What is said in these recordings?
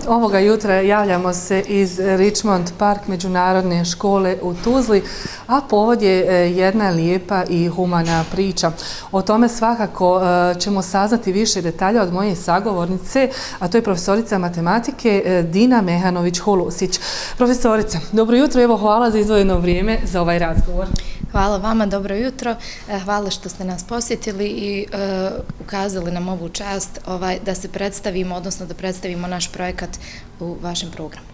Ovoga jutra javljamo se iz Richmond Park međunarodne škole u Tuzli, a povod je jedna lijepa i humana priča. O tome svakako ćemo saznati više detalja od moje sagovornice, a to je profesorica matematike Dina Mehanović-Holusić. Profesorica, dobro jutro, evo hvala za izdvojeno vrijeme za ovaj razgovor. Hvala vama, dobro jutro. Hvala što ste nas posjetili i ukazali nam ovu čast da se predstavimo, odnosno da predstavimo naš projekat u vašem programu.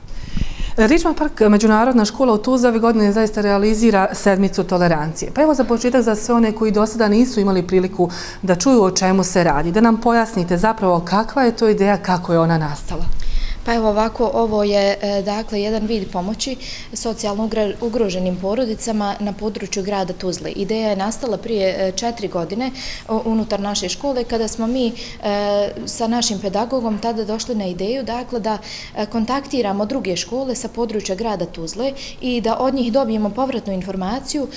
Richmond Park, međunarodna škola u Tuzli, ove godine zaista realizira sedmicu tolerancije. Pa evo za početak za sve one koji do sada nisu imali priliku da čuju o čemu se radi, da nam pojasnite zapravo kakva je to ideja, kako je ona nastala. Pa evo ovako, ovo je dakle jedan vid pomoći socijalno ugroženim porodicama na području grada Tuzle. Ideja je nastala prije 4 godine unutar naše škole kada smo mi sa našim pedagogom tada došli na ideju dakle da kontaktiramo druge škole sa područja grada Tuzle i da od njih dobijemo povratnu informaciju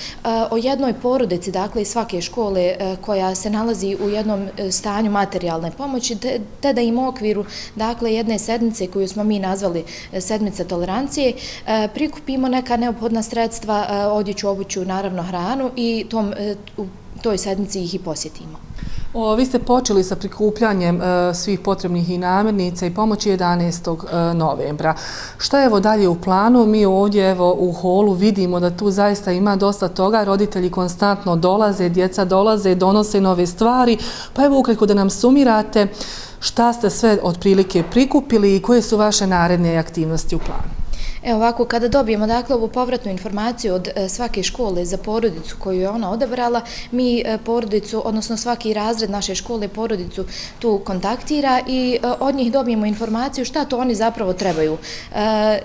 o jednoj porodici dakle iz svake škole koja se nalazi u jednom stanju materijalne pomoći te da im u okviru dakle jedne sedmice koju smo mi nazvali sedmica tolerancije, prikupimo neka neophodna sredstva, odjeću, obuću, naravno hranu i u toj sedmici ih i posjetimo. Vi ste počeli sa prikupljanjem svih potrebnih i namirnica i pomoći 11. novembra. Šta je evo dalje u planu? Mi ovdje evo u holu vidimo da tu zaista ima dosta toga. Roditelji konstantno dolaze, djeca dolaze, donose nove stvari. Pa evo ukratko da nam sumirate šta ste sve otprilike prikupili i koje su vaše naredne aktivnosti u planu. Evo ovako, kada dobijemo dakle ovu povratnu informaciju od svake škole za porodicu koju je ona odabrala, mi porodicu, odnosno svaki razred naše škole porodicu tu kontaktira i od njih dobijemo informaciju šta to oni zapravo trebaju.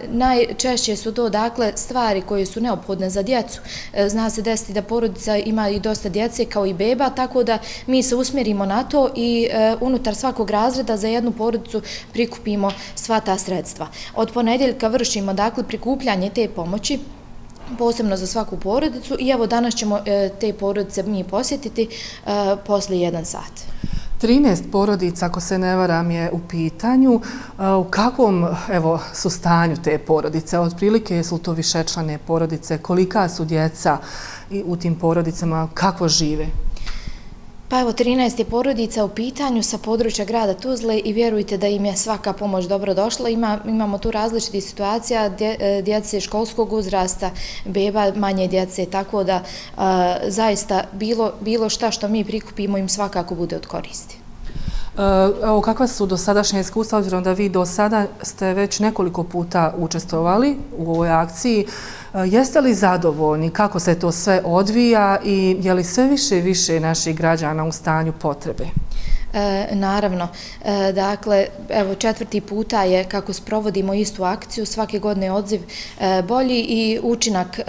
Najčešće su to dakle stvari koje su neophodne za djecu. Zna se desiti da porodica ima i dosta djece kao i beba, tako da mi se usmjerimo na to i unutar svakog razreda za jednu porodicu prikupimo sva ta sredstva. Od ponedjeljka vršimo dakle prikupljanje te pomoći, posebno za svaku porodicu i evo danas ćemo te porodice mi posjetiti poslije 1 sat. 13 porodica, ako se ne varam, je u pitanju. U kakvom su stanju te porodice? Otprilike su to višečlane porodice? Kolika su djeca u tim porodicama? Kako žive? Pa evo, 13 je porodica u pitanju sa područja grada Tuzle i vjerujte da im je svaka pomoć dobro došla. Imamo tu različitih situacija, djece školskog uzrasta, beba, manje djece, tako da zaista bilo šta što mi prikupimo im svakako bude od koristi. Evo, kakva su dosadašnja iskustva, obzirom da vi do sada ste već nekoliko puta učestvovali u ovoj akciji, jeste li zadovoljni kako se to sve odvija i je li sve više i više naših građana u stanju potrebe? Naravno, dakle, evo 4. puta je kako sprovodimo istu akciju, svake godine je odziv bolji i učinak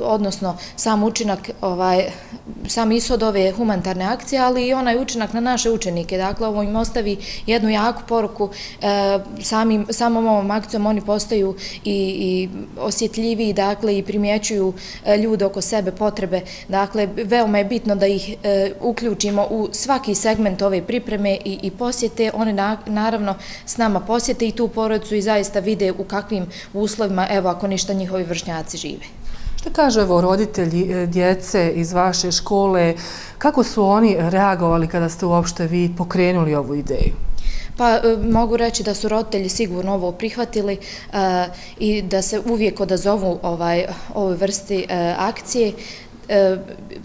odnosno sam učinak, sam ishod ove humanitarne akcije, ali i onaj učinak na naše učenike. Dakle, ovo im ostavi jednu jaku poruku. Samom ovom akcijom oni postaju i osjetljiviji, dakle, i primjećuju ljude oko sebe, potrebe. Dakle, veoma je bitno da ih uključimo u svaki segment ove pripreme i posjete. Oni naravno s nama posjete i tu porodicu i zaista vide u kakvim uslovima, evo, ako ništa, njihovi vršnjaci žive. Što kažu evo roditelji djece iz vaše škole, kako su oni reagovali kada ste uopšte vi pokrenuli ovu ideju? Pa mogu reći da su roditelji sigurno ovo prihvatili i da se uvijek odazovu ovoj vrsti akcije.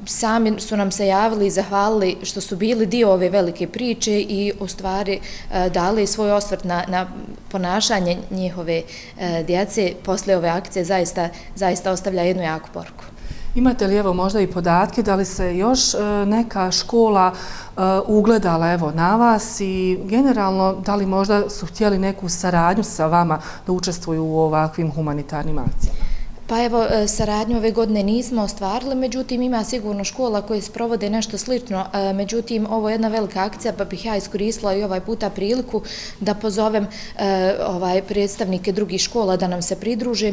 Sami su nam se javili i zahvalili što su bili dio ove velike priče i u stvari dali svoj osvrt na ponašanje njihove djece. Posle ove akcije zaista ostavlja jednu jaku poruku. Imate li evo možda i podatke da li se još neka škola ugledala evo na vas i generalno da li možda su htjeli neku saradnju sa vama da učestvuju u ovakvim humanitarnim akcijama? Pa evo, saradnju ove godine nismo ostvarili, međutim ima sigurno škola koje sprovode nešto slično, međutim ovo je jedna velika akcija pa bih ja iskoristila i ovaj puta priliku da pozovem predstavnike drugih škola da nam se pridruže,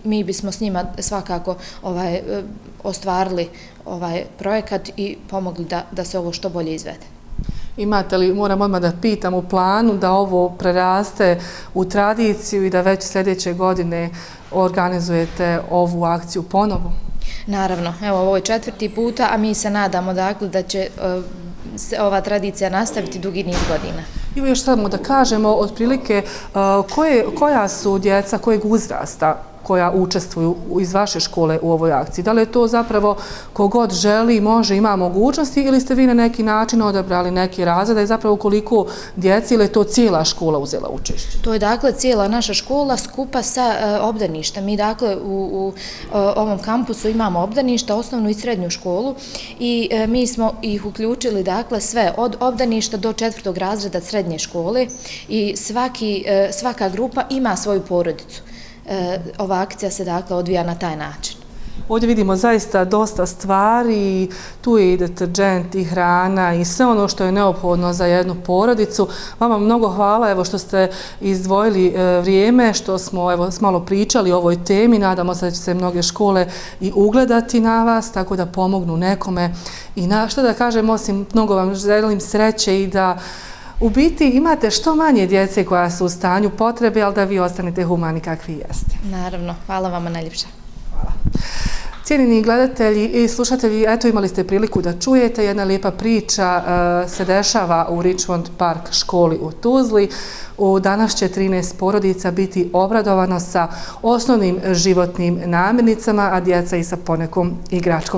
mi bismo s njima svakako ostvarili ovaj projekat i pomogli da se ovo što bolje izvede. Imate li, moram odmah da pitam, u planu da ovo preraste u tradiciju i da već sljedeće godine organizujete ovu akciju ponovo? Naravno, evo ovo je 4. puta, a mi se nadamo dakle da će ova tradicija nastaviti dugi niz godina. I još samo da kažemo, otprilike, koja su djeca, kojeg uzrasta koja učestvuju iz vaše škole u ovoj akciji? Da li je to zapravo kogod želi, može, ima mogućnosti ili ste vi na neki način odabrali neki razred, da je zapravo koliko djeci ili je to cijela škola uzela učešće? To je dakle cijela naša škola skupa sa obdaništem. Mi dakle u ovom kampusu imamo obdaništa, osnovnu i srednju školu i mi smo ih uključili dakle sve od obdaništa do 4. razreda srednje škole i svaka grupa ima svoju porodicu. Ova akcija se dakle odvija na taj način. Ovdje vidimo zaista dosta stvari, tu je i deterđent i hrana i sve ono što je neophodno za jednu porodicu. Vama mnogo hvala evo što ste izdvojili vrijeme, što smo evo malo pričali o ovoj temi. Nadamo se da će se mnoge škole i ugledati na vas, tako da pomognu nekome. I što da kažem, osim mnogo vam želim sreće i da u biti imate što manje djece koja su u stanju potrebe, ali da vi ostanete humani kakvi jeste. Naravno, hvala vama najljepša. Hvala. Cijenjeni gledatelji i slušatelji, eto imali ste priliku da čujete, jedna lijepa priča se dešava u Richmond Park školi u Tuzli. Danas će 13 porodica biti obradovano sa osnovnim životnim namirnicama, a djeca i sa ponekom igračkom.